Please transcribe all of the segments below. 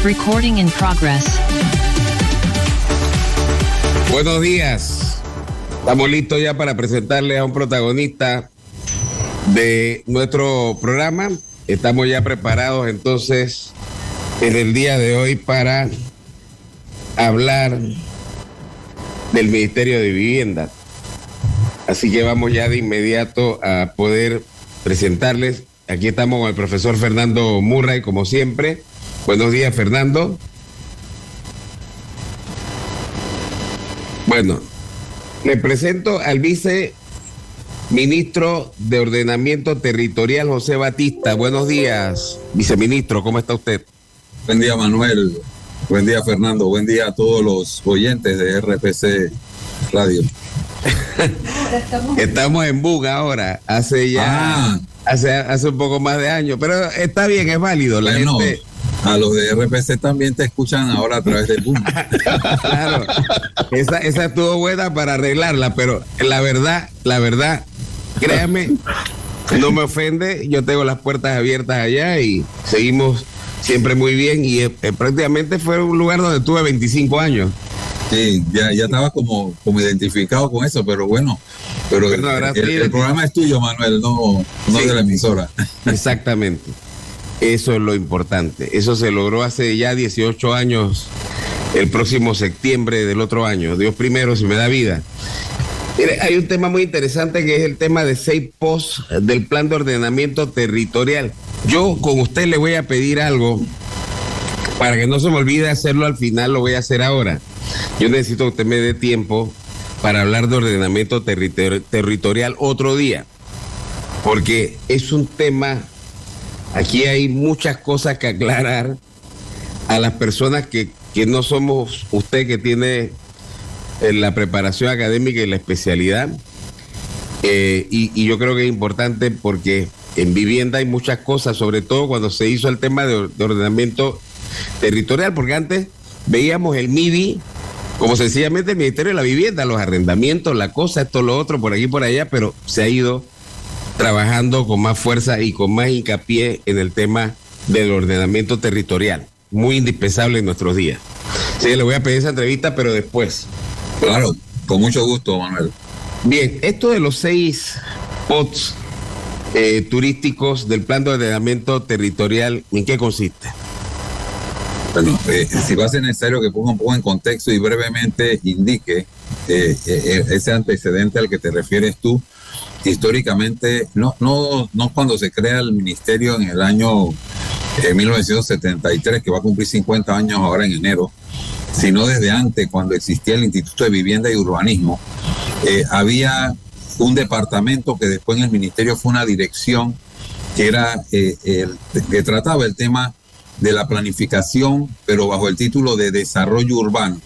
Recording in progress. Buenos días. Estamos listos ya para presentarles a un protagonista de nuestro programa. Estamos ya preparados entonces en el día de hoy para hablar del Ministerio de Vivienda. Así que vamos ya de inmediato a poder presentarles. Aquí estamos con el profesor Fernando Murray, como siempre. Buenos días, Fernando. Bueno, le presento al viceministro de Ordenamiento Territorial, José Batista. Buenos días, viceministro, ¿cómo está usted? Buen día, Manuel. Buen día, Fernando. Buen día a todos los oyentes de RPC Radio. Estamos en Buga ahora, hace un poco más de años, pero está bien, es válido. La gente... A los de RPC también te escuchan ahora a través de Boom. Claro, esa estuvo buena para arreglarla, pero la verdad, créame, no me ofende. Yo tengo las puertas abiertas allá y seguimos siempre muy bien. Y prácticamente fue un lugar donde tuve 25 años. Sí, ya estaba como identificado con eso, pero bueno. Pero el programa es tuyo, Manuel, no sí, de la emisora. Exactamente. Eso es lo importante. Eso se logró hace ya 18 años, el próximo septiembre del otro año. Dios primero, si me da vida. Mire, hay un tema muy interesante que es el tema de 6 POS del Plan de Ordenamiento Territorial. Yo con usted le voy a pedir algo, para que no se me olvide hacerlo al final, lo voy a hacer ahora. Yo necesito que usted me dé tiempo para hablar de ordenamiento territorial otro día, porque es un tema... Aquí hay muchas cosas que aclarar a las personas que no somos usted, que tiene la preparación académica y la especialidad. Y yo creo que es importante porque en vivienda hay muchas cosas, sobre todo cuando se hizo el tema de ordenamiento territorial, porque antes veíamos el MIVI como sencillamente el Ministerio de la Vivienda, los arrendamientos, la cosa, esto, lo otro, por aquí y por allá, pero se ha ido trabajando con más fuerza y con más hincapié en el tema del ordenamiento territorial, muy indispensable en nuestros días. Sí, le voy a pedir esa entrevista, pero después. Claro, con mucho gusto, Manuel. Bien, esto de los 6 POTS turísticos del Plan de Ordenamiento Territorial, ¿en qué consiste? Bueno, si va a ser necesario que ponga un poco en contexto y brevemente indique ese antecedente al que te refieres tú. Históricamente, no cuando se crea el ministerio en el año 1973, que va a cumplir 50 años ahora en enero, sino desde antes, cuando existía el Instituto de Vivienda y Urbanismo, había un departamento que después en el ministerio fue una dirección que era que trataba el tema de la planificación, pero bajo el título de desarrollo urbano.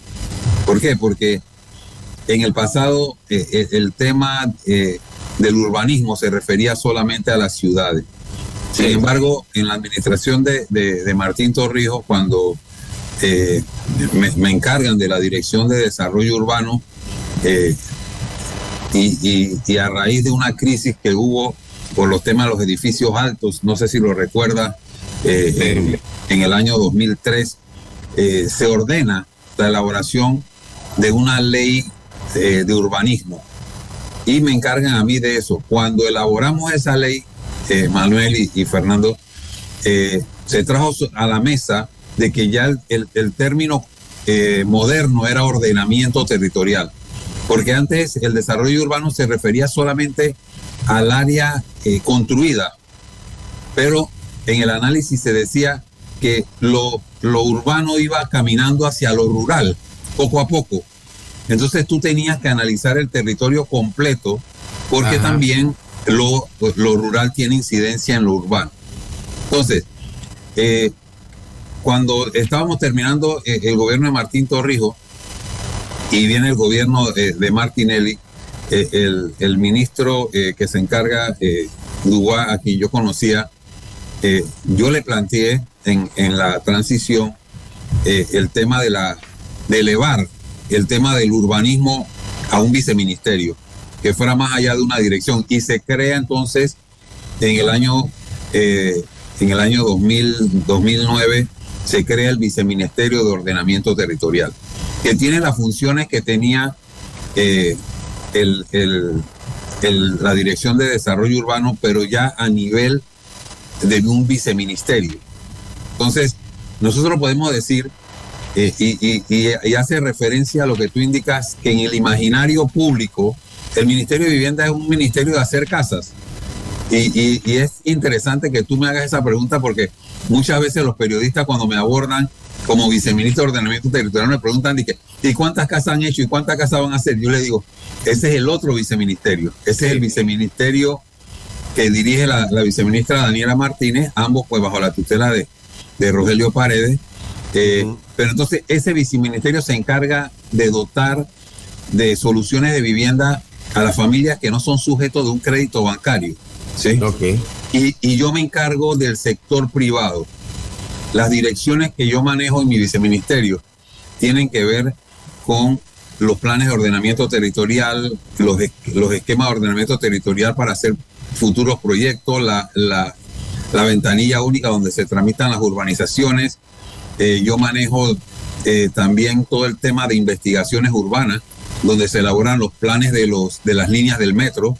¿Por qué? Porque en el pasado el tema del urbanismo se refería solamente a las ciudades. Sin embargo, en la administración de Martín Torrijos, cuando me encargan de la Dirección de Desarrollo Urbano, y a raíz de una crisis que hubo por los temas de los edificios altos, no sé si lo recuerda, en el año 2003, se ordena la elaboración de una ley de urbanismo. Y me encargan a mí de eso. Cuando elaboramos esa ley, Manuel y Fernando, se trajo a la mesa de que ya el término moderno era ordenamiento territorial, porque antes el desarrollo urbano se refería solamente al área construida, pero en el análisis se decía que lo urbano iba caminando hacia lo rural, poco a poco. Entonces tú tenías que analizar el territorio completo, porque también lo rural tiene incidencia en lo urbano. Entonces, cuando estábamos terminando el gobierno de Martín Torrijos y viene el gobierno de Martinelli, el ministro que se encarga, Dubois, a quien yo conocía, yo le planteé en la transición el tema de elevar el tema del urbanismo a un viceministerio, que fuera más allá de una dirección, y se crea entonces en el año 2009 se crea el Viceministerio de Ordenamiento Territorial, que tiene las funciones que tenía la Dirección de Desarrollo Urbano, pero ya a nivel de un viceministerio. Entonces, nosotros podemos decir, y hace referencia a lo que tú indicas, que en el imaginario público, el Ministerio de Vivienda es un ministerio de hacer casas. Y es interesante que tú me hagas esa pregunta, porque muchas veces los periodistas, cuando me abordan como viceministro de Ordenamiento Territorial, me preguntan ¿y cuántas casas han hecho y cuántas casas van a hacer? Yo les digo, ese es el otro viceministerio, ese es el viceministerio que dirige la viceministra Daniela Martínez, ambos pues bajo la tutela de Rogelio Paredes. Pero entonces ese viceministerio se encarga de dotar de soluciones de vivienda a las familias que no son sujetos de un crédito bancario, ¿sí? Okay. Y yo me encargo del sector privado. Las direcciones que yo manejo en mi viceministerio tienen que ver con los planes de ordenamiento territorial, los esquemas de ordenamiento territorial para hacer futuros proyectos, la ventanilla única donde se tramitan las urbanizaciones. Yo manejo también todo el tema de investigaciones urbanas, donde se elaboran los planes de las líneas del metro,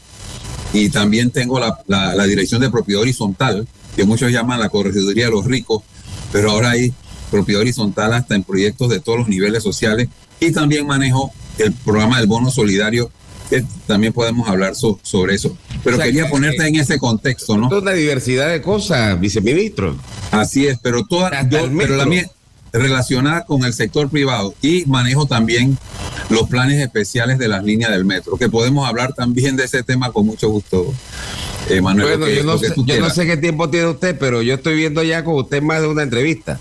y también tengo la dirección de propiedad horizontal, que muchos llaman la corregiduría de los ricos, pero ahora hay propiedad horizontal hasta en proyectos de todos los niveles sociales, y también manejo el programa del bono solidario, que también podemos hablar sobre eso. Pero quería ponerte en ese contexto, ¿no? Toda una diversidad de cosas, viceministro. Así es, pero pero la mía relacionada con el sector privado, y manejo también los planes especiales de las líneas del metro, que podemos hablar también de ese tema con mucho gusto, Manuel. Bueno, yo no sé qué tiempo tiene usted, pero yo estoy viendo ya con usted más de una entrevista.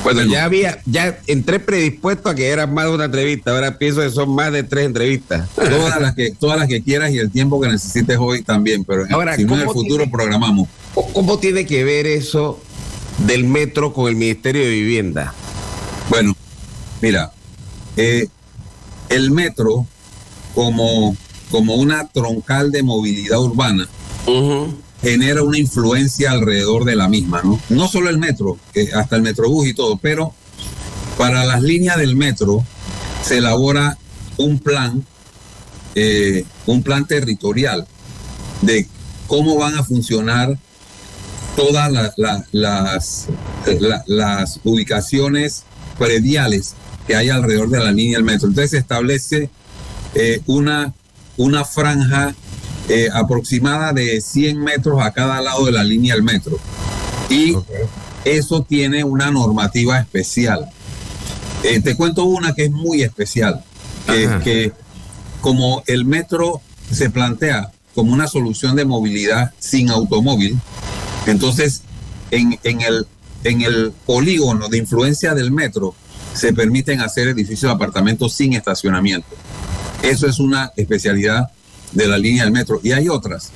Bueno, ya entré predispuesto a que era más de una entrevista, ahora pienso que son más de 3 entrevistas. Todas las que quieras y el tiempo que necesites hoy también, pero ahora, si no en el futuro programamos. ¿Cómo tiene que ver eso del metro con el Ministerio de Vivienda? Bueno, mira, el metro como una troncal de movilidad urbana genera una influencia alrededor de la misma, ¿no? No solo el metro, hasta el Metrobús y todo, pero para las líneas del metro se elabora un plan territorial de cómo van a funcionar todas las ubicaciones prediales que hay alrededor de la línea del metro. Entonces se establece una franja aproximada de 100 metros a cada lado de la línea del metro. Y eso tiene una normativa especial. Te cuento una que es muy especial, que como el metro se plantea como una solución de movilidad sin automóvil, entonces en el polígono de influencia del metro se permiten hacer edificios de apartamentos sin estacionamiento. Eso es una especialidad de la línea del metro, y hay otras.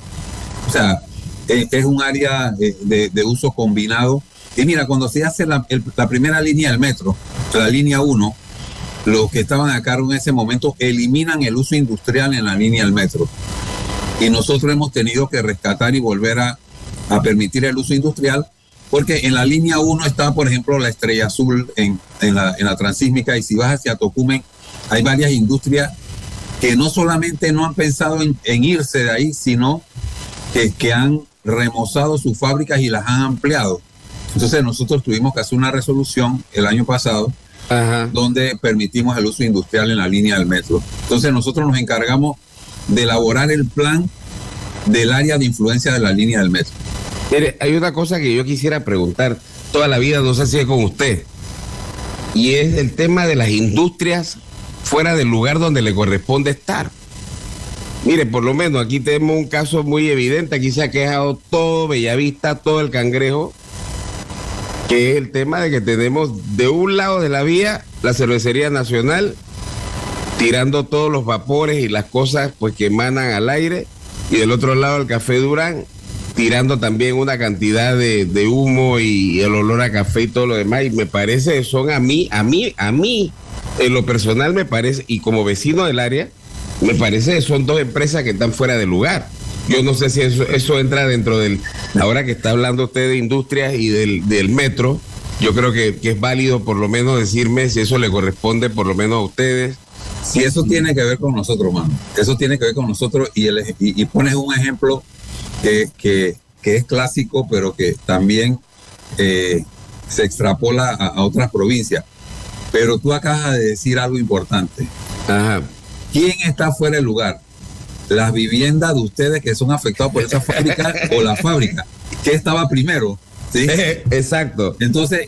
O sea, es un área de uso combinado. Y mira, cuando se hace la primera línea del metro, la línea 1, los que estaban a cargo en ese momento eliminan el uso industrial en la línea del metro. Y nosotros hemos tenido que rescatar y volver a permitir el uso industrial, porque en la línea 1 está, por ejemplo, la Estrella Azul en la Transísmica, y si vas hacia Tocumen, hay varias industrias que no solamente no han pensado en irse de ahí, sino que han remozado sus fábricas y las han ampliado. Entonces nosotros tuvimos que hacer una resolución el año pasado, donde permitimos el uso industrial en la línea del metro. Entonces nosotros nos encargamos de elaborar el plan del área de influencia de la línea del metro. Mire, hay una cosa que yo quisiera preguntar toda la vida, no sé si es con usted, y es el tema de las industrias fuera del lugar donde le corresponde estar. Mire, por lo menos aquí tenemos un caso muy evidente, aquí se ha quejado todo Bellavista, todo el Cangrejo, que es el tema de que tenemos de un lado de la vía la Cervecería Nacional tirando todos los vapores y las cosas pues que emanan al aire, y del otro lado el Café Durán tirando también una cantidad de humo y el olor a café y todo lo demás, y me parece que son a mí en lo personal me parece, y como vecino del área, me parece que son 2 empresas que están fuera de lugar. Yo no sé si eso entra dentro del, ahora que está hablando usted de industrias y del metro, yo creo que es válido por lo menos decirme si eso le corresponde por lo menos a ustedes. Sí, eso tiene que ver con nosotros, mano. Eso tiene que ver con nosotros y pones un ejemplo que es clásico, pero que también se extrapola a otras provincias. Pero tú acabas de decir algo importante. Ajá. ¿Quién está fuera del lugar? ¿Las viviendas de ustedes que son afectadas por esa fábrica o la fábrica? ¿Qué estaba primero? ¿Sí? Exacto. Entonces,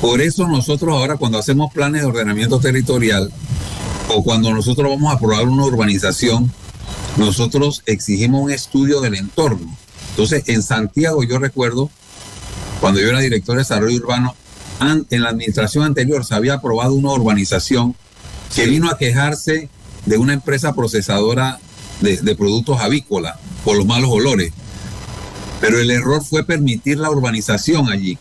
por eso nosotros ahora cuando hacemos planes de ordenamiento territorial o cuando nosotros vamos a aprobar una urbanización, nosotros exigimos un estudio del entorno. Entonces, en Santiago yo recuerdo, cuando yo era director de desarrollo urbano, en la administración anterior se había aprobado una urbanización que vino a quejarse de una empresa procesadora de productos avícolas por los malos olores. Pero el error fue permitir la urbanización allí.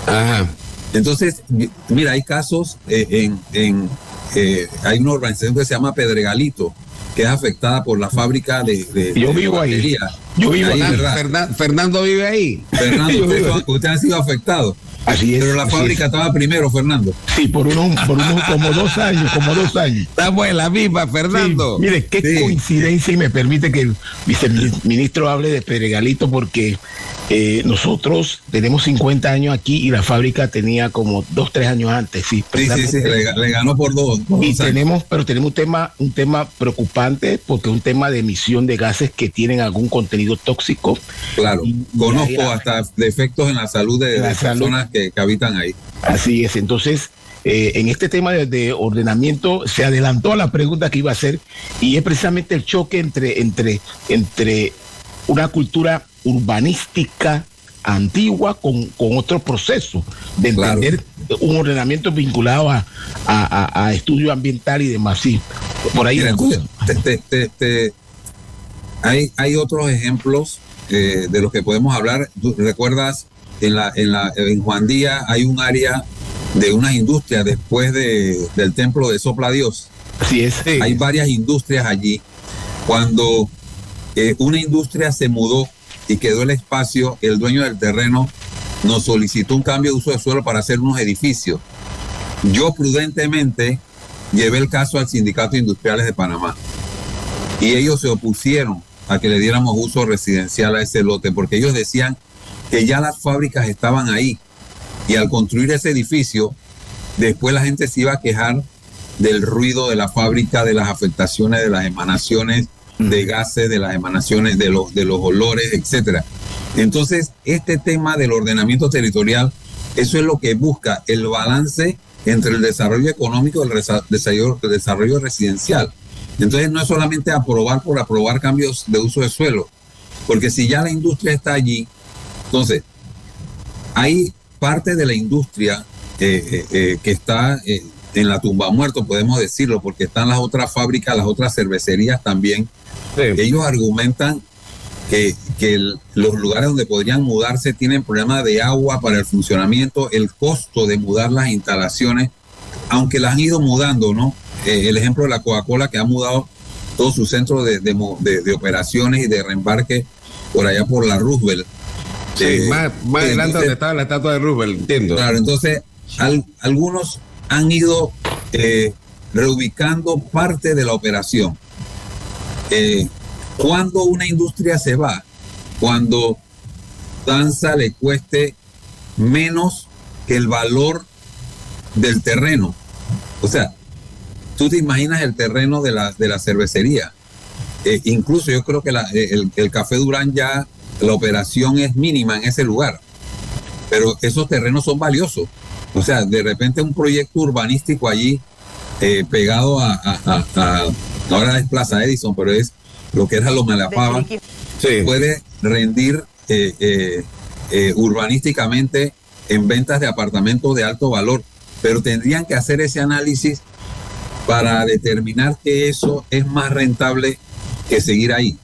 Ajá. Entonces, mira, hay casos, hay una urbanización que se llama Pedregalito, que es afectada por la fábrica de yo vivo ahí. Yo vivo ahí, Fernando vive ahí. Fernando, usted ha sido afectado. Así es. Pero la fábrica estaba primero, Fernando. Sí, por unos como 2 años. Estamos en la misma, Fernando. Sí, mire, qué coincidencia, y me permite que el viceministro hable de Pedregalito, porque nosotros tenemos 50 años aquí y la fábrica tenía como 2-3 años antes. Sí, le ganó por 2. Y tenemos un tema preocupante, porque es un tema de emisión de gases que tienen algún contenido tóxico. Claro, conozco hasta defectos en la salud de personas que habitan ahí. Así es, entonces en este tema de ordenamiento se adelantó a la pregunta que iba a hacer, y es precisamente el choque entre una cultura urbanística antigua con otro proceso de entender un ordenamiento vinculado a estudio ambiental y demás. Sí, por ahí. Mira, hay otros ejemplos de los que podemos hablar. ¿Tú recuerdas? En Juan Díaz hay un área de unas industrias después del templo de Sopla Dios. Así es. Sí. Hay varias industrias allí. Cuando una industria se mudó y quedó el espacio, el dueño del terreno nos solicitó un cambio de uso de suelo para hacer unos edificios. Yo prudentemente llevé el caso al Sindicato de Industriales de Panamá y ellos se opusieron a que le diéramos uso residencial a ese lote, porque ellos decían que ya las fábricas estaban ahí y al construir ese edificio, después la gente se iba a quejar del ruido de la fábrica, de las afectaciones, de las emanaciones de gases, de las emanaciones de los olores, etcétera. Entonces, este tema del ordenamiento territorial, eso es lo que busca, el balance entre el desarrollo económico y el desarrollo residencial. Entonces, no es solamente aprobar por aprobar cambios de uso de suelo, porque si ya la industria está allí, entonces, hay parte de la industria que está en la tumba muerto, podemos decirlo, porque están las otras fábricas, las otras cervecerías también. Sí. Ellos argumentan que los lugares donde podrían mudarse tienen problemas de agua para el funcionamiento, el costo de mudar las instalaciones, aunque las han ido mudando, ¿no? El ejemplo de la Coca-Cola, que ha mudado todo su centro de operaciones y de reembarque por allá por la Roosevelt. Sí, más adelante donde estaba la estatua de Roosevelt, entiendo. Claro, entonces algunos han ido reubicando parte de la operación. Cuando una industria se va, cuando danza le cueste menos que el valor del terreno. O sea, tú te imaginas el terreno de la cervecería. Incluso yo creo que el Café Durán ya la operación es mínima en ese lugar, pero esos terrenos son valiosos. O sea, de repente un proyecto urbanístico allí pegado ahora es Plaza Edison, pero es lo que era Loma de la Pava, puede rendir urbanísticamente en ventas de apartamentos de alto valor, pero tendrían que hacer ese análisis para determinar que eso es más rentable que seguir ahí.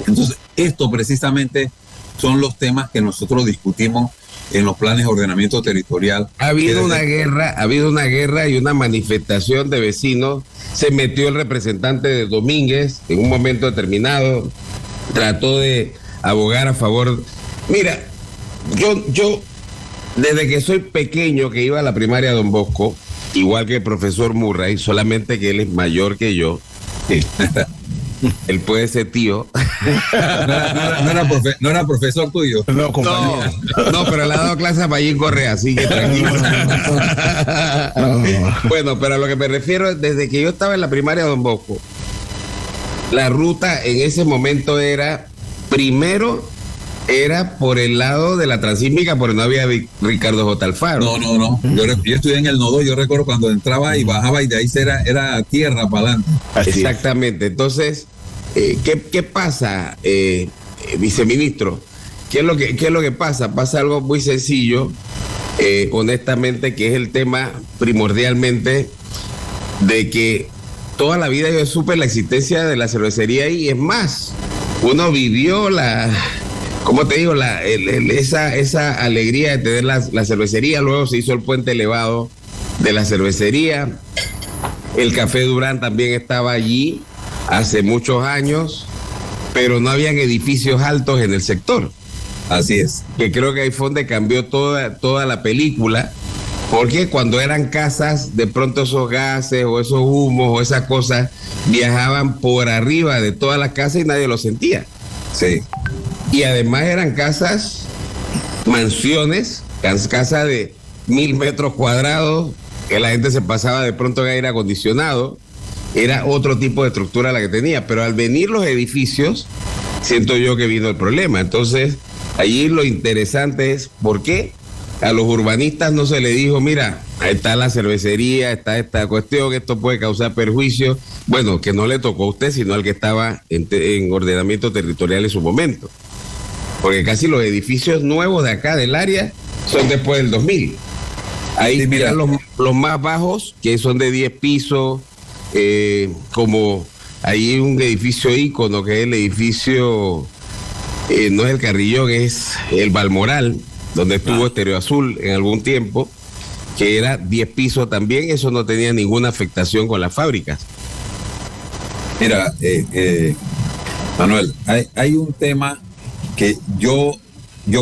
Entonces, esto precisamente son los temas que nosotros discutimos en los planes de ordenamiento territorial. Ha habido una guerra y una manifestación de vecinos. Se metió el representante de Domínguez en un momento determinado, trató de abogar a favor. Mira, yo Desde que soy pequeño, que iba a la primaria Don Bosco, igual que el profesor Murray, solamente que él es mayor que yo. Él puede ser tío. No era profesor tuyo. No, compañero. No, pero le ha dado clase a Payín Correa, así que tranquilo. Bueno, pero a lo que me refiero es desde que yo estaba en la primaria Don Bosco, la ruta en ese momento era, primero, era por el lado de la Transísmica, porque no había Ricardo J. Alfaro. No. Yo estudié en el Nodo, yo recuerdo cuando entraba y bajaba y de ahí era tierra para adelante. Exactamente. Entonces, ¿qué pasa, viceministro? ¿Qué es lo que pasa? Pasa algo muy sencillo, honestamente, que es el tema primordialmente de que toda la vida yo supe la existencia de la cervecería y es más, uno vivió ¿cómo te digo? Esa alegría de tener la cervecería. Luego se hizo el puente elevado de la cervecería. El Café Durán también estaba allí hace muchos años, pero no habían edificios altos en el sector. Así es. Que creo que ahí fue donde cambió toda la película, porque cuando eran casas, de pronto esos gases o esos humos o esas cosas viajaban por arriba de todas las casas y nadie lo sentía. Sí. Y además eran casas, mansiones, casas de 1,000 metros cuadrados, que la gente se pasaba de pronto en aire acondicionado. Era otro tipo de estructura la que tenía, pero al venir los edificios, siento yo que vino el problema. Entonces, allí lo interesante es por qué a los urbanistas no se le dijo, mira, ahí está la cervecería, está esta cuestión, esto puede causar perjuicio. Bueno, que no le tocó a usted, sino al que estaba en ordenamiento territorial en su momento. Porque casi los edificios nuevos de acá del área son después del 2000. Ahí sí, mira, los más bajos, que son de 10 pisos, como hay un edificio ícono, que es el edificio, no es el Carrillón, es el Balmoral, donde estuvo Estéreo Azul en algún tiempo, que era 10 pisos también. Eso no tenía ninguna afectación con las fábricas. Mira, Manuel, hay un tema que yo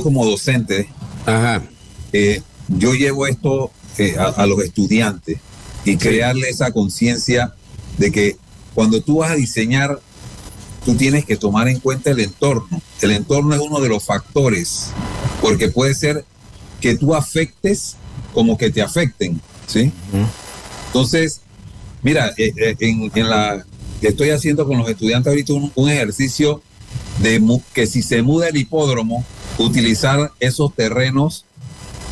como docente, yo llevo esto a los estudiantes y crearle esa conciencia de que cuando tú vas a diseñar, tú tienes que tomar en cuenta el entorno. El entorno es uno de los factores, porque puede ser que tú afectes como que te afecten, ¿sí? Entonces, mira, estoy haciendo con los estudiantes ahorita un ejercicio de que si se muda el hipódromo, utilizar esos terrenos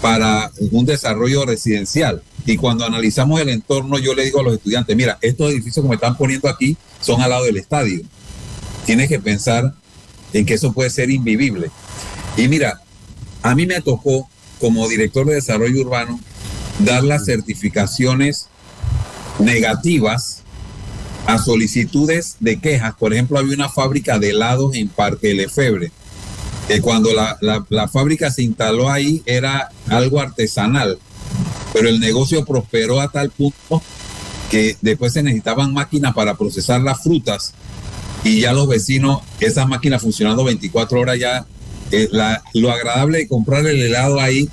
para un desarrollo residencial. Y cuando analizamos el entorno, yo le digo a los estudiantes, mira, estos edificios que me están poniendo aquí son al lado del estadio. Tienes que pensar en que eso puede ser invivible. Y mira, a mí me tocó, como director de desarrollo urbano, dar las certificaciones negativas a solicitudes de quejas. Por ejemplo, había una fábrica de helados en Parque Lefebvre, que cuando la fábrica se instaló ahí era algo artesanal, pero el negocio prosperó a tal punto que después se necesitaban máquinas para procesar las frutas y ya los vecinos, esas máquinas funcionando 24 horas ya, lo agradable de comprar el helado ahí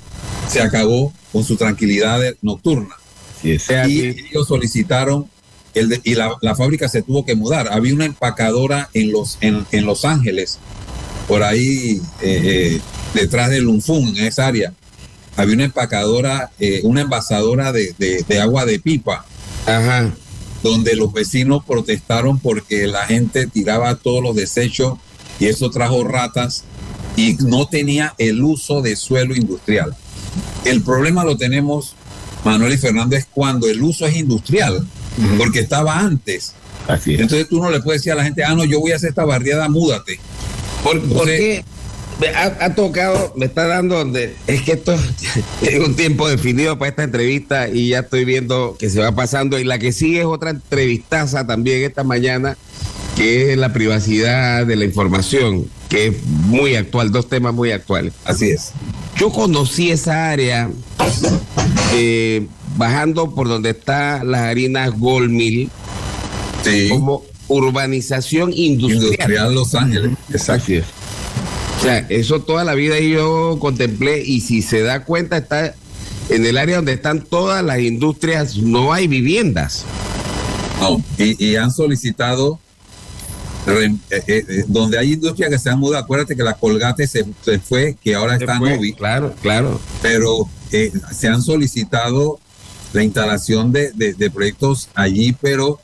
se acabó con su tranquilidad nocturna. Sí, y ellos solicitaron y la fábrica se tuvo que mudar. Había una empacadora en Los Ángeles, por ahí detrás del Lunfún, en esa área. Había una empacadora, una envasadora de agua de pipa. Ajá. Donde los vecinos protestaron porque la gente tiraba todos los desechos y eso trajo ratas y no tenía el uso de suelo industrial. El problema lo tenemos, Manuel y Fernando, es cuando el uso es industrial, porque estaba antes. Así es. Entonces tú no le puedes decir a la gente, no, yo voy a hacer esta barriada, múdate. Porque ha tocado, me está dando donde es que esto es un tiempo definido para esta entrevista y ya estoy viendo que se va pasando, y la que sigue es otra entrevistaza también esta mañana, que es la privacidad de la información, que es muy actual, dos temas muy actuales. Así es. Yo conocí esa área bajando por donde está las harinas Gold Mill, sí, como urbanización industrial. Industrial Los Ángeles, exacto. O sea, eso toda la vida yo contemplé, y si se da cuenta, está en el área donde están todas las industrias, no hay viviendas. No, y han solicitado, donde hay industrias que se han mudado. Acuérdate que la Colgate se fue, que ahora está Novi. Claro. Pero se han solicitado la instalación de proyectos allí, pero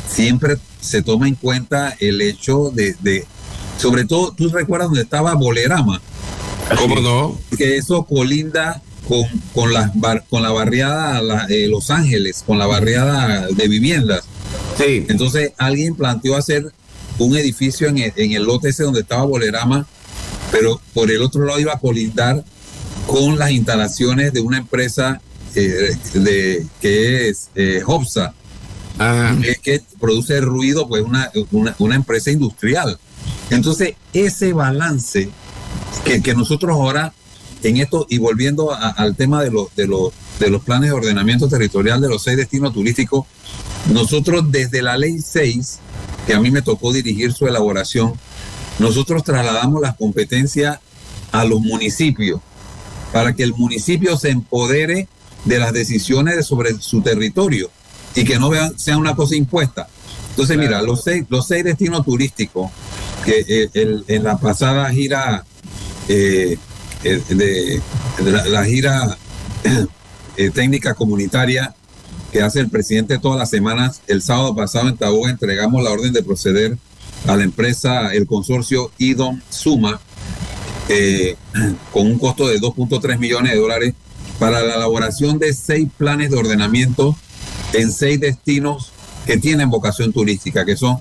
siempre se toma en cuenta el hecho de sobre todo, ¿tú recuerdas donde estaba Bolerama? ¿Cómo no? Que eso colinda con la barriada Los Ángeles, con la barriada de viviendas. Sí. Entonces alguien planteó hacer un edificio en el lote ese donde estaba Bolerama, pero por el otro lado iba a colindar con las instalaciones de una empresa que es Hopsa, que produce ruido, pues una empresa industrial. Entonces ese balance que nosotros ahora en esto, y volviendo al tema de los planes de ordenamiento territorial de los 6 destinos turísticos, nosotros desde la ley 6, que a mí me tocó dirigir su elaboración, nosotros trasladamos las competencias a los municipios para que el municipio se empodere de las decisiones sobre su territorio y que no sea una cosa impuesta. Entonces, claro. Mira, los seis destinos turísticos que en la pasada gira la gira técnica comunitaria que hace el presidente todas las semanas, el sábado pasado en Taboga entregamos la orden de proceder a la empresa, el consorcio IDOM Suma, con un costo de $2.3 millones para la elaboración de 6 planes de ordenamiento en 6 destinos que tienen vocación turística, que son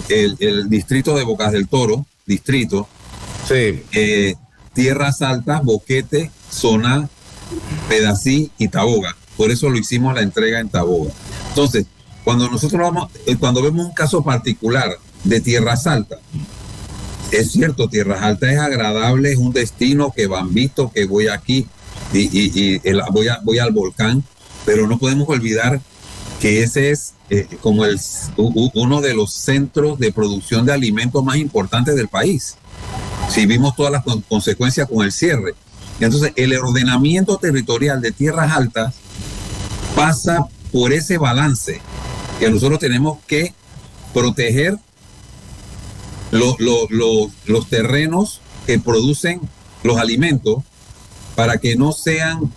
el distrito de Bocas del Toro, sí. Tierras Altas, Boquete, Soná, Pedací y Taboga. Por eso lo hicimos la entrega en Taboga. Entonces, cuando vemos un caso particular de Tierras Altas, es cierto, Tierras Altas es agradable, es un destino que van visto, que voy aquí y voy al volcán, pero no podemos olvidar que ese es como uno de los centros de producción de alimentos más importantes del país. Si vimos todas las consecuencias con el cierre. Entonces, el ordenamiento territorial de Tierras Altas pasa por ese balance que nosotros tenemos que proteger los terrenos que producen los alimentos para que no sean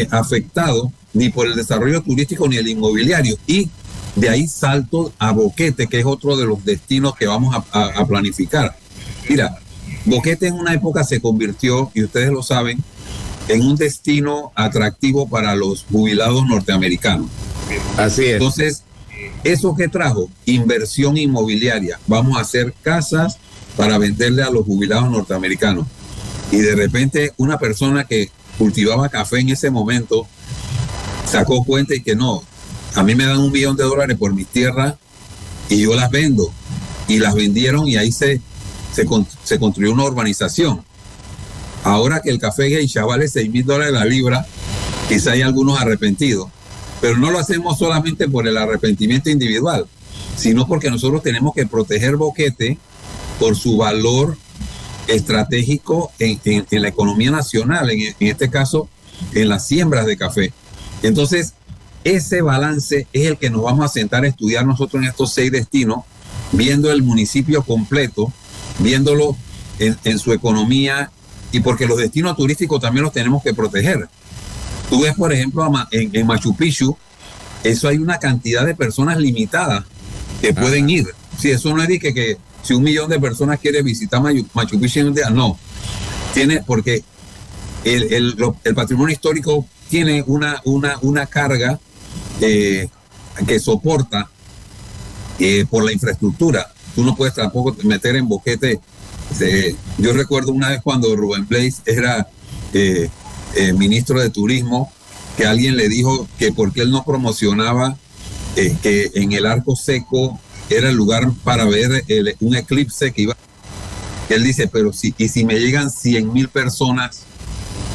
afectados ni por el desarrollo turístico ni el inmobiliario. Y de ahí salto a Boquete, que es otro de los destinos que vamos a planificar. Mira, Boquete en una época se convirtió, y ustedes lo saben, en un destino atractivo para los jubilados norteamericanos. Así es. Entonces, ¿eso qué trajo? Inversión inmobiliaria. Vamos a hacer casas para venderle a los jubilados norteamericanos. Y de repente una persona que cultivaba café en ese momento sacó cuenta y que no, a mí me dan $1 millón por mis tierras y yo las vendo. Y las vendieron y ahí se construyó una urbanización. Ahora que el café geisha vale $6,000 la libra, quizá hay algunos arrepentidos, pero no lo hacemos solamente por el arrepentimiento individual, sino porque nosotros tenemos que proteger Boquete por su valor estratégico en la economía nacional, en este caso en las siembras de café. Entonces, ese balance es el que nos vamos a sentar a estudiar nosotros en estos 6 destinos, viendo el municipio completo, viéndolo en su economía, y porque los destinos turísticos también los tenemos que proteger. Tú ves, por ejemplo, en Machu Picchu, eso hay una cantidad de personas limitadas que pueden ir. Si eso no es de que si 1 millón de personas quiere visitar Machu Picchu en un día, no. Porque el patrimonio histórico tiene una carga que soporta por la infraestructura. Tú no puedes tampoco meter en Boquete. Yo recuerdo una vez cuando Rubén Blades era ministro de Turismo, que alguien le dijo que porque él no promocionaba que en el Arco Seco era el lugar para ver un eclipse que iba. Él dice, pero si me llegan 100,000 personas,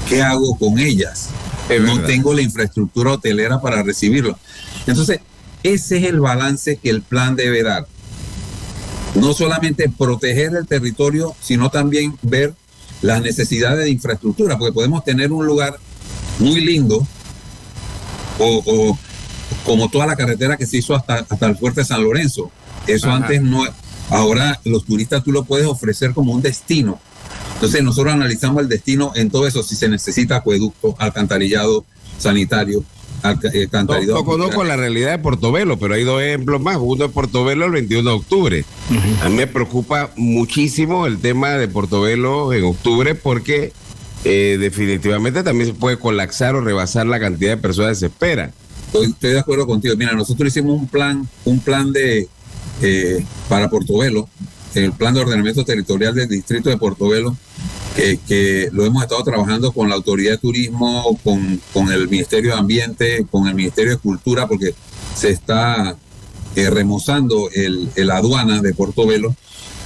¿qué hago con ellas? No tengo la infraestructura hotelera para recibirlo. Entonces, ese es el balance que el plan debe dar. no solamente proteger el territorio, sino también ver las necesidades de infraestructura, porque podemos tener un lugar muy lindo, o como toda la carretera que se hizo hasta el Fuerte San Lorenzo. Eso antes no, ahora los turistas tú lo puedes ofrecer como un destino. Entonces nosotros analizamos el destino en todo eso, si se necesita acueducto, alcantarillado, sanitario, alcantarillado. No conozco la realidad de Portobelo, pero hay dos ejemplos más. Uno es Portobelo el 21 de octubre. A mí me preocupa muchísimo el tema de Portobelo en octubre porque definitivamente también se puede colapsar o rebasar la cantidad de personas que se esperan. Estoy de acuerdo contigo. Mira, nosotros hicimos un plan de para Portobelo, el plan de ordenamiento territorial del distrito de Portobelo, que lo hemos estado trabajando con la Autoridad de Turismo, con el Ministerio de Ambiente, con el Ministerio de Cultura, porque se está remozando la aduana de Portobelo,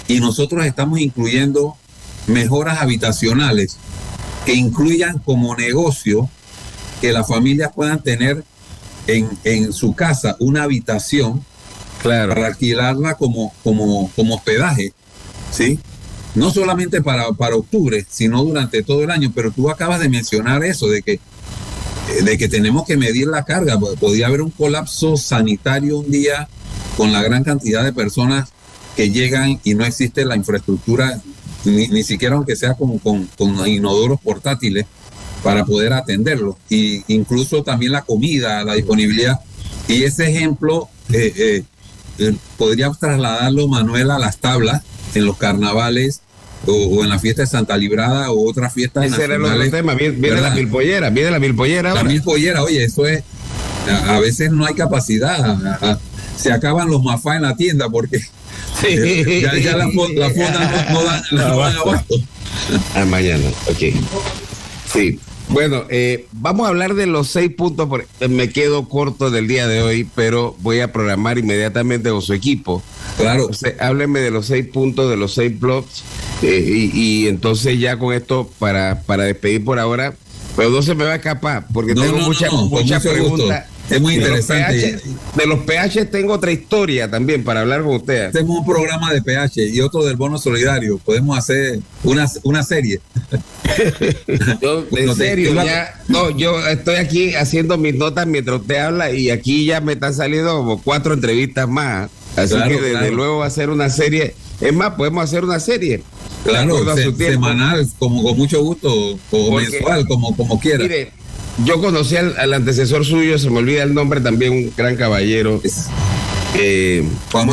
y nosotros estamos incluyendo mejoras habitacionales que incluyan como negocio que las familias puedan tener en su casa una habitación, claro, para alquilarla como hospedaje, ¿sí? No solamente para octubre, sino durante todo el año. Pero tú acabas de mencionar eso, de que tenemos que medir la carga. Podría haber un colapso sanitario un día con la gran cantidad de personas que llegan y no existe la infraestructura, ni siquiera aunque sea con inodoros portátiles, para poder atenderlo, y incluso también la comida, la disponibilidad. Y ese ejemplo podría trasladarlo, Manuel, a las tablas en los carnavales o en la fiesta de Santa Librada o otras fiestas nacionales. Ese era el otro tema. Viene la milpollera ahora. La milpollera, oye, eso es, a veces no hay capacidad, se acaban los mafá en la tienda porque ya la fonda no dan abasto. Mañana, ok. Sí. Bueno, vamos a hablar de los 6 puntos. Me quedo corto del día de hoy, pero voy a programar inmediatamente con su equipo. Claro. Entonces, háblenme de los 6 puntos, de los 6 blogs, y entonces ya con esto para despedir por ahora, pero no se me va a escapar, porque tengo muchas preguntas. Es muy interesante. De los PH tengo otra historia también para hablar con ustedes. Tenemos un programa de PH y otro del bono solidario. Podemos hacer una serie. Yo estoy aquí haciendo mis notas mientras usted habla y aquí ya me están saliendo como 4 entrevistas más. Así que desde luego va a ser una serie. Es más, podemos hacer una serie. Claro, semanal, como con mucho gusto, o mensual, como quiera. Mire, yo conocí al antecesor suyo, se me olvida el nombre, también un gran caballero. Juan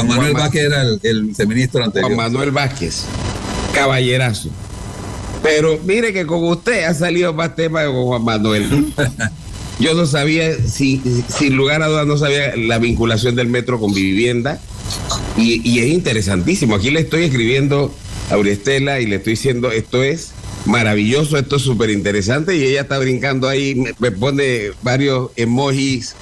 Manuel Vázquez era el viceministro anterior. Juan Manuel Vázquez, caballerazo. Pero mire que con usted ha salido más temas que con Juan Manuel. Yo no sabía, sin lugar a dudas, no sabía la vinculación del metro con mi vivienda. Y es interesantísimo. Aquí le estoy escribiendo a Auristela y le estoy diciendo, esto es maravilloso, esto es súper interesante, y ella está brincando ahí, me pone varios emojis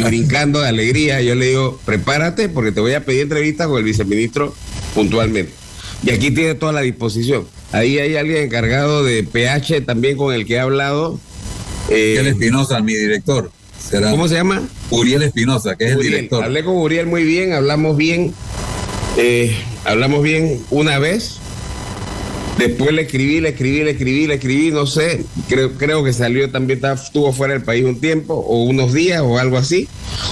brincando de alegría. Yo le digo, prepárate porque te voy a pedir entrevista con el viceministro puntualmente. Y aquí tiene toda la disposición. Ahí hay alguien encargado de PH también con el que he hablado. Uriel Espinosa, mi director. ¿Cómo se llama? Uriel Espinosa, que es Uriel, el director. Hablé con Uriel muy bien, hablamos bien una vez. Después le escribí, no sé, creo que salió también, estuvo fuera del país un tiempo, o unos días, o algo así,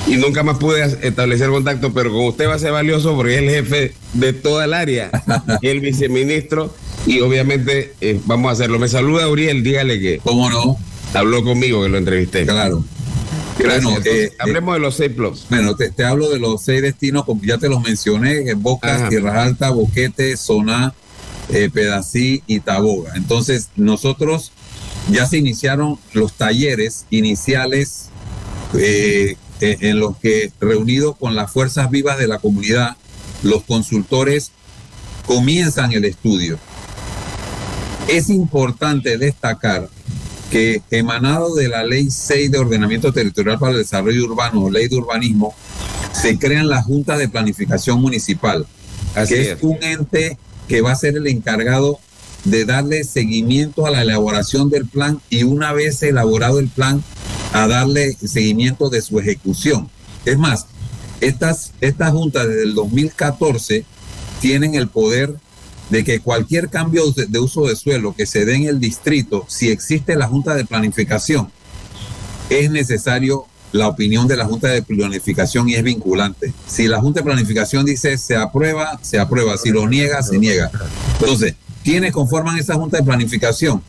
y nunca más pude establecer contacto, pero con usted va a ser valioso porque es el jefe de toda el área, y el viceministro, y obviamente vamos a hacerlo. Me saluda Uriel, dígale que... ¿Cómo no? Habló conmigo, que lo entrevisté. Claro. Gracias. Bueno, hablemos de los 6 plus. Bueno, te hablo de los 6 destinos, como ya te los mencioné, Bocas, Tierras Altas, Boquete, Soná, Pedací y Taboga. Entonces, nosotros ya se iniciaron los talleres iniciales en los que, reunidos con las fuerzas vivas de la comunidad, los consultores comienzan el estudio. Es importante destacar que, emanado de la Ley 6 de Ordenamiento Territorial para el Desarrollo Urbano, Ley de Urbanismo, se crean las juntas de planificación municipal, que es un ente que va a ser el encargado de darle seguimiento a la elaboración del plan, y una vez elaborado el plan, a darle seguimiento de su ejecución. Es más, Estas juntas desde el 2014 tienen el poder de que cualquier cambio de uso de suelo que se dé en el distrito, si existe la Junta de Planificación, es necesario la opinión de la Junta de Planificación y es vinculante. Si la Junta de Planificación dice se aprueba, se aprueba. Si lo niega, se niega. Entonces, ¿quiénes conforman esa Junta de Planificación?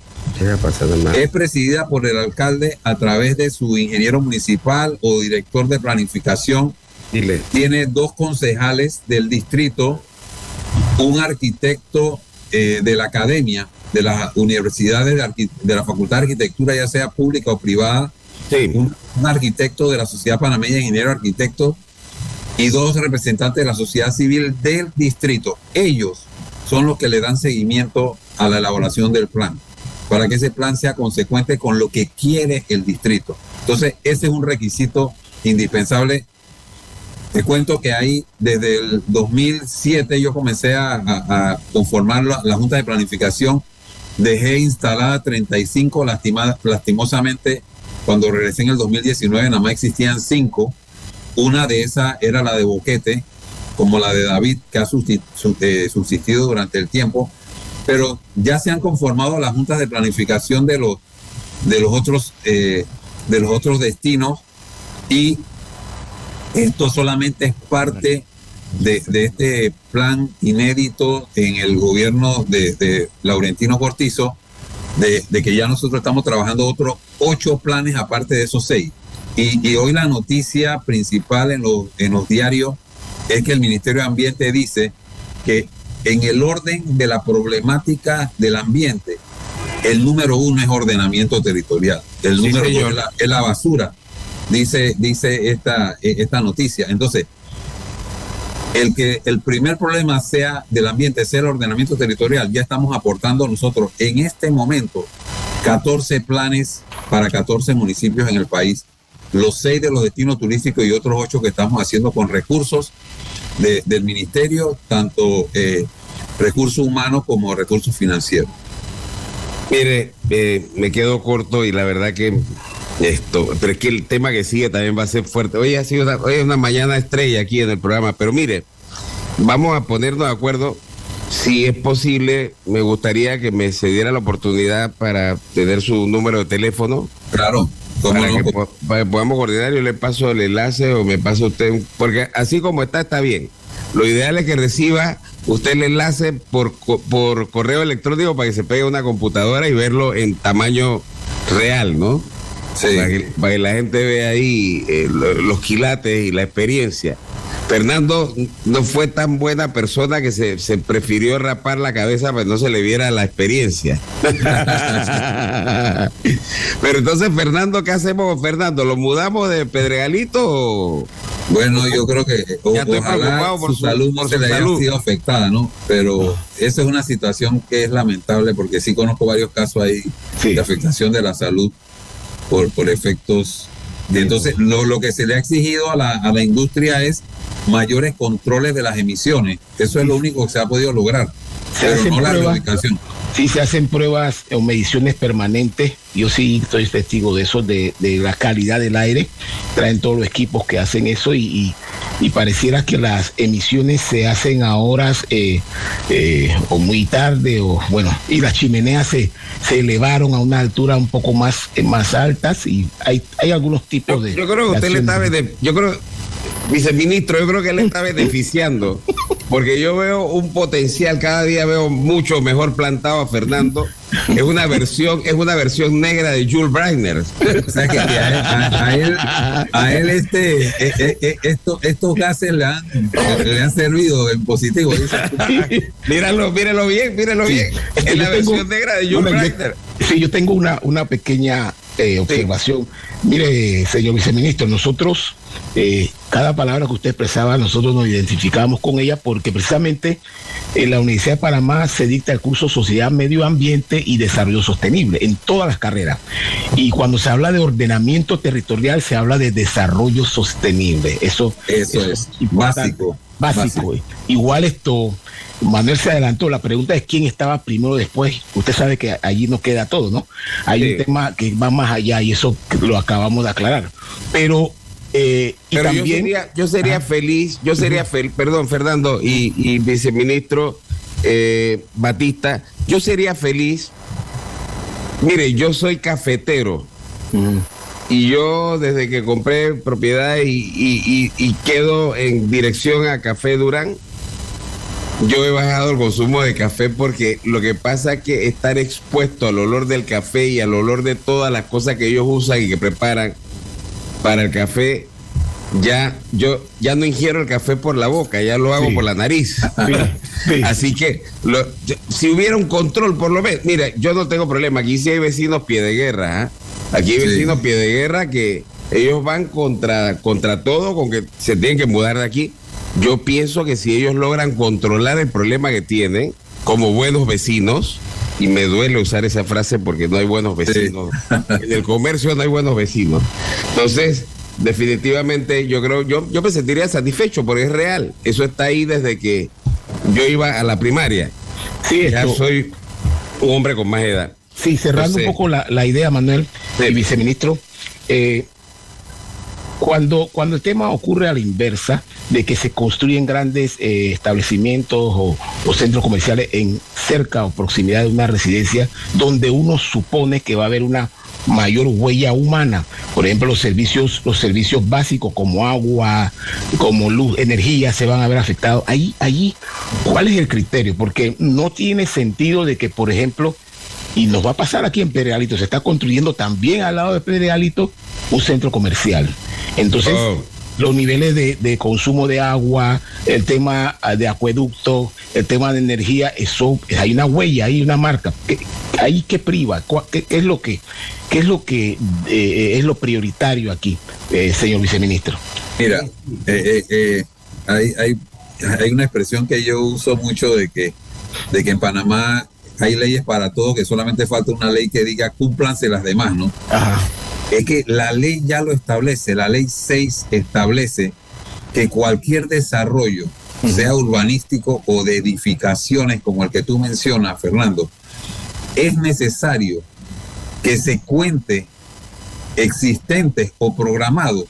Es presidida por el alcalde a través de su ingeniero municipal o director de planificación. Tiene 2 concejales del distrito, un arquitecto de la academia, de las universidades de la Facultad de Arquitectura, ya sea pública o privada, un arquitecto de la Sociedad Panameña de Ingenieros Arquitectos y 2 representantes de la sociedad civil del distrito. Ellos son los que le dan seguimiento a la elaboración del plan, para que ese plan sea consecuente con lo que quiere el distrito. Entonces, ese es un requisito indispensable. Te cuento que ahí, desde el 2007, yo comencé a conformar la Junta de Planificación. Dejé instalada 35, lastimosamente, cuando regresé en el 2019, nada más existían 5. Una de esas era la de Boquete, como la de David, que ha subsistido durante el tiempo. Pero ya se han conformado las juntas de planificación de los otros destinos, y esto solamente es parte de este plan inédito en el gobierno de Laurentino Cortizo, de que ya nosotros estamos trabajando otros 8 planes aparte de esos 6. Y hoy la noticia principal en los diarios es que el Ministerio de Ambiente dice que en el orden de la problemática del ambiente, el número 1 es ordenamiento territorial. El número 2 es la basura, dice esta noticia. Entonces, el primer problema sea del ambiente, sea el ordenamiento territorial, ya estamos aportando nosotros en este momento 14 planes para 14 municipios en el país, los 6 de los destinos turísticos y otros 8 que estamos haciendo con recursos del ministerio, tanto recursos humanos como recursos financieros. Mire, me quedo corto y la verdad que pero es que el tema que sigue también va a ser fuerte. Hoy ha sido una mañana estrella aquí en el programa, pero mire, vamos a ponernos de acuerdo. Si es posible, me gustaría que me se diera la oportunidad para tener su número de teléfono. Claro. Para que podamos coordinar. Yo le paso el enlace o me pasa usted, porque así como está bien. Lo ideal es que reciba usted el enlace por correo electrónico para que se pegue a una computadora y verlo en tamaño real, ¿no? Sí. Para que la gente vea ahí los quilates y la experiencia. Fernando no fue tan buena persona que se prefirió rapar la cabeza para que no se le viera la experiencia. Pero entonces, Fernando, ¿qué hacemos, Fernando? ¿Lo mudamos de Pedregalito o...? Bueno, yo creo que ojalá por su salud no se le haya sido afectada, ¿no? Pero esa es una situación que es lamentable, porque sí conozco varios casos ahí de afectación de la salud por efectos. Entonces, lo que se le ha exigido a la industria es mayores controles de las emisiones. Eso es lo único que se ha podido lograr, pero no la reubicación. Sí, se hacen pruebas o mediciones permanentes. Yo sí estoy testigo de eso, de la calidad del aire. Traen todos los equipos que hacen eso y pareciera que las emisiones se hacen a horas o muy tarde, o bueno, y las chimeneas se elevaron a una altura un poco más altas, y hay algunos tipos de... Yo creo que usted le está... Viceministro, yo creo que él está beneficiando, porque yo veo un potencial, cada día veo mucho mejor plantado a Fernando. Es una versión negra de Jules Breitner. O sea que a él estos gases le han servido en positivo. Míralo bien. Es la versión negra de Jules Breitner. Sí, yo tengo una pequeña observación. Mire, señor viceministro, nosotros, cada palabra que usted expresaba, nosotros nos identificamos con ella, porque precisamente en la Universidad de Panamá se dicta el curso Sociedad, Medio Ambiente y Desarrollo Sostenible en todas las carreras. Y cuando se habla de ordenamiento territorial, se habla de desarrollo sostenible. Eso es básico. Igual Manuel se adelantó. La pregunta es quién estaba primero o después. Usted sabe que allí no queda todo, ¿no? Hay un tema que va más allá, y eso lo acabamos de aclarar. Pero Y pero también, yo sería feliz, perdón, Fernando y viceministro Batista, yo sería feliz. Mire, yo soy cafetero y yo desde que compré propiedad y quedo en dirección a Café Durán, yo he bajado el consumo de café porque lo que pasa es que estar expuesto al olor del café y al olor de todas las cosas que ellos usan y que preparan para el café, yo no ingiero el café por la boca, ya lo hago por la nariz. Así que si hubiera un control, por lo menos, mira, yo no tengo problema, aquí sí hay vecinos pie de guerra, aquí hay vecinos pie de guerra que ellos van contra todo, con que se tienen que mudar de aquí. Yo pienso que si ellos logran controlar el problema que tienen como buenos vecinos, y me duele usar esa frase porque no hay buenos vecinos, en el comercio no hay buenos vecinos, entonces definitivamente yo me sentiría satisfecho porque es real, eso está ahí desde que yo iba a la primaria. Ya soy un hombre con más edad. Sí, cerrando un poco la idea, Manuel, el viceministro, cuando el tema ocurre a la inversa, de que se construyen grandes establecimientos o centros comerciales en cerca o proximidad de una residencia, donde uno supone que va a haber una mayor huella humana, por ejemplo los servicios básicos como agua, como luz, energía se van a ver afectados. Allí, ¿cuál es el criterio? Porque no tiene sentido de que, por ejemplo, y nos va a pasar aquí en Pedregalito, se está construyendo también al lado de Pedregalito un centro comercial. Entonces, los niveles de consumo de agua, el tema de acueducto, el tema de energía, eso hay una huella, hay una marca. ¿Qué priva? ¿Qué es lo que es lo prioritario aquí, señor viceministro? Mira, hay una expresión que yo uso mucho de que en Panamá hay leyes para todo, que solamente falta una ley que diga cúmplanse las demás, ¿no? Ajá. Es que la ley ya lo establece, la ley 6 establece que cualquier desarrollo, sea urbanístico o de edificaciones como el que tú mencionas, Fernando, es necesario que se cuente existentes o programado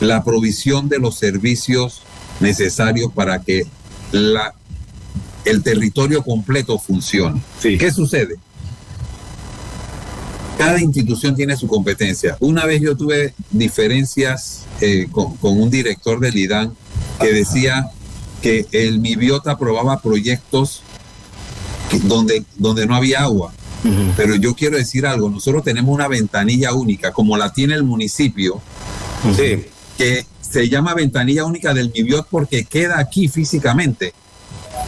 la provisión de los servicios necesarios para que el territorio completo funcione. Sí. ¿Qué sucede? Cada institución tiene su competencia. Una vez yo tuve diferencias con un director del IDAN que decía que el MIBIOT aprobaba proyectos donde no había agua. Pero yo quiero decir algo, nosotros tenemos una ventanilla única, como la tiene el municipio, que se llama ventanilla única del MIBIOT porque queda aquí físicamente.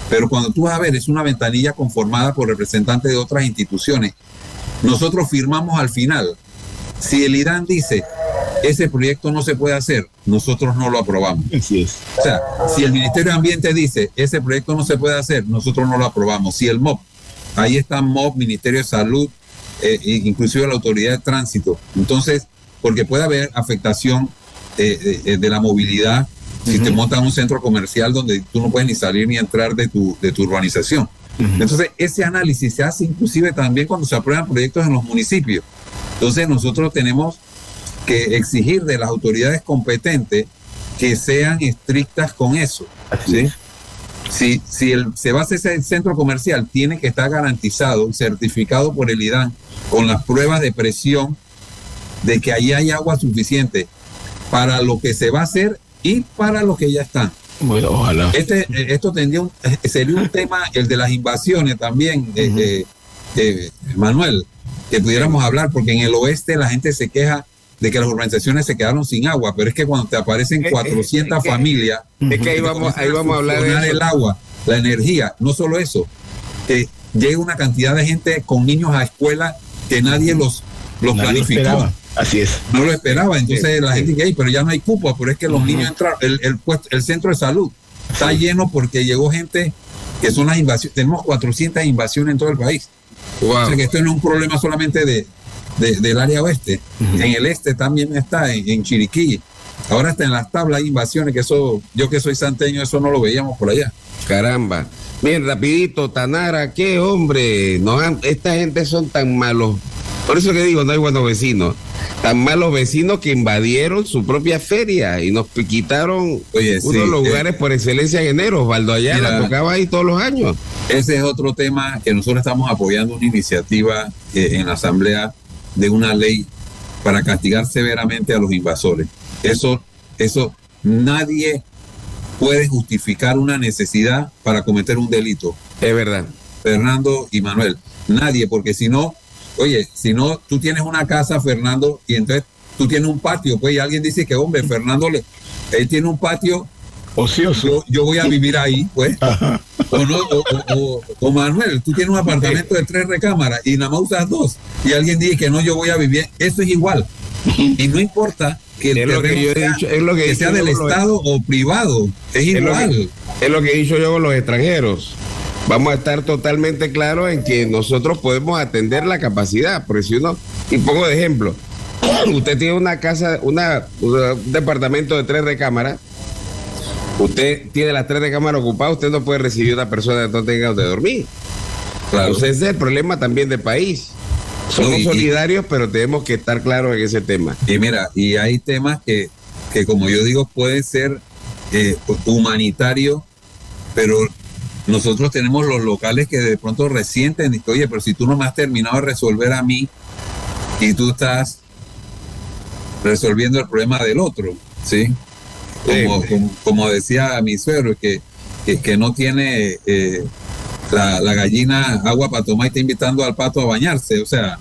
Pero cuando tú vas a ver, es una ventanilla conformada por representantes de otras instituciones. Nosotros firmamos al final. Si el IDAN dice, ese proyecto no se puede hacer, nosotros no lo aprobamos. Así es. O sea, si el Ministerio de Ambiente dice, ese proyecto no se puede hacer, nosotros no lo aprobamos. Si el MOP, ahí está MOP, Ministerio de Salud, inclusive la Autoridad de Tránsito. Entonces, porque puede haber afectación de la movilidad si te montas un centro comercial donde tú no puedes ni salir ni entrar de tu urbanización. Entonces, ese análisis se hace inclusive también cuando se aprueban proyectos en los municipios. Entonces, nosotros tenemos que exigir de las autoridades competentes que sean estrictas con eso, ¿sí? Si se va a hacer ese centro comercial, tiene que estar garantizado, certificado por el IDAN, con las pruebas de presión de que allí hay agua suficiente para lo que se va a hacer y para lo que ya están. Bueno, ojalá. Esto sería un tema, el de las invasiones también, Manuel, que pudiéramos hablar, porque en el oeste la gente se queja de que las urbanizaciones se quedaron sin agua, pero es que cuando te aparecen 400 familias, es que ahí vamos a hablar de eso. El agua, la energía, no solo eso, que llega una cantidad de gente con niños a escuela que nadie los planificó. Así es. No lo esperaba, entonces la gente dice, pero ya no hay cupo, pero es que los niños entraron, el centro de salud está lleno porque llegó gente que son las invasiones, tenemos 400 invasiones en todo el país. Wow. O sea que esto no es un problema solamente del área oeste, en el este también está, en Chiriquí, ahora está en las tablas hay invasiones, que eso, yo que soy santeño, eso no lo veíamos por allá. Caramba. Bien, rapidito, Tanara, qué hombre, esta gente son tan malos, por eso que digo, no hay buenos vecinos. Tan malos vecinos que invadieron su propia feria y nos quitaron uno de los lugares por excelencia en enero. Osvaldo Ayala tocaba ahí todos los años. Ese es otro tema que nosotros estamos apoyando, una iniciativa en la Asamblea de una ley para castigar severamente a los invasores. Eso nadie puede justificar una necesidad para cometer un delito. Es verdad. Fernando y Manuel, nadie, porque si no, tú tienes una casa, Fernando, y entonces tú tienes un patio, pues, y alguien dice que, hombre, Fernando, él tiene un patio ocioso. Yo voy a vivir ahí, pues. O Manuel, tú tienes un apartamento de 3 recámaras y nada más usas 2, y alguien dice que no, yo voy a vivir, eso es igual. Y no importa que el terreno sea del Estado o privado, es igual. Es lo que he dicho yo con los extranjeros. Vamos a estar totalmente claros en que nosotros podemos atender la capacidad, porque si uno, y pongo de ejemplo, usted tiene una casa, un departamento de 3 recámaras, usted tiene las 3 recámaras ocupadas, usted no puede recibir a una persona que no tenga donde dormir. Claro. Entonces ese es el problema también del país. Somos solidarios, pero tenemos que estar claros en ese tema. Y mira, y hay temas que como yo digo, pueden ser humanitarios, pero nosotros tenemos los locales que de pronto resienten y oye, pero si tú no me has terminado de resolver a mí y tú estás resolviendo el problema del otro, ¿sí? Como decía mi suegro, que no tiene la gallina agua para tomar y está invitando al pato a bañarse, o sea.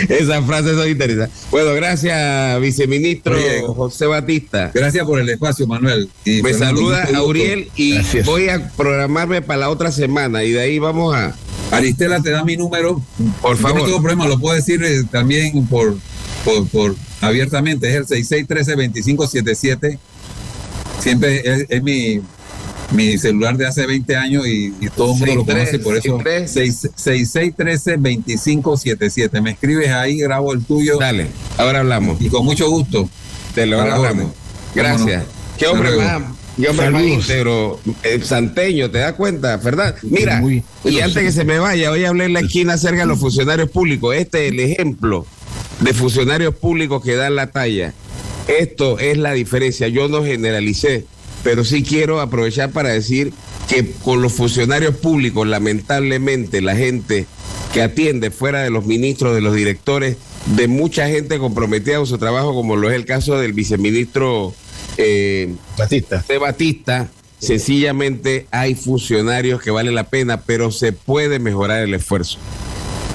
Esas frases son interesantes. Bueno, gracias, viceministro José Batista. Gracias por el espacio, Manuel. Y me saluda Auriel y gracias. Voy a programarme para la otra semana y de ahí vamos a... Aristela, te da mi número. Por favor. No tengo problema, lo puedo decir también por abiertamente, es el 6613-2577. Siempre es mi celular de hace 20 años y todo el mundo lo conoce, por eso 6613-2577. Me escribes ahí, grabo el tuyo. Dale, ahora hablamos. Y con mucho gusto. Te lo hablamos. Gracias. Qué hombre más íntegro, santeño, ¿te das cuenta, verdad? Mira, y antes que se me vaya, hoy hablé en la esquina acerca de los funcionarios públicos. Este es el ejemplo de funcionarios públicos que dan la talla. Esto es la diferencia. Yo no generalicé, pero sí quiero aprovechar para decir que con los funcionarios públicos, lamentablemente, la gente que atiende fuera de los ministros, de los directores, de mucha gente comprometida con su trabajo, como lo es el caso del viceministro Batista, sencillamente hay funcionarios que vale la pena, pero se puede mejorar el esfuerzo.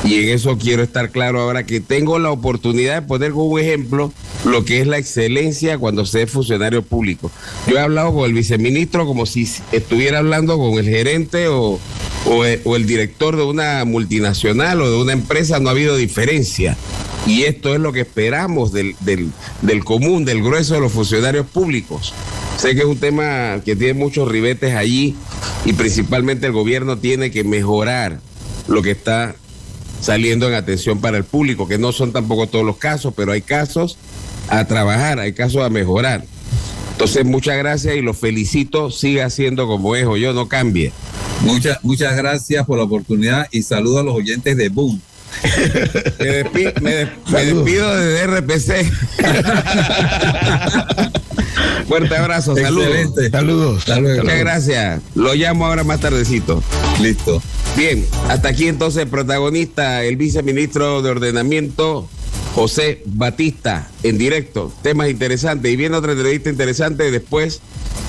Y en eso quiero estar claro ahora que tengo la oportunidad de poner como un ejemplo lo que es la excelencia cuando se es funcionario público. Yo he hablado con el viceministro como si estuviera hablando con el gerente o el director de una multinacional o de una empresa, no ha habido diferencia. Y esto es lo que esperamos del común, del grueso de los funcionarios públicos. Sé que es un tema que tiene muchos ribetes allí y principalmente el gobierno tiene que mejorar lo que está saliendo en atención para el público, que no son tampoco todos los casos, pero hay casos a trabajar, hay casos a mejorar. Entonces, muchas gracias y los felicito, siga siendo como es, o yo no cambie. Muchas gracias por la oportunidad y saludo a los oyentes de Boom. Me despido de RPC. Fuerte abrazo, saludos. Muchas gracias. Lo llamo ahora más tardecito. Listo. Bien, hasta aquí entonces el protagonista, el viceministro de Ordenamiento, José Batista, en directo. Temas interesantes. Y viene otra entrevista interesante. Después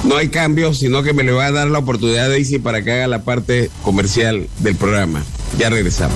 no hay cambios, sino que me le va a dar la oportunidad a Daisy para que haga la parte comercial del programa. Ya regresamos.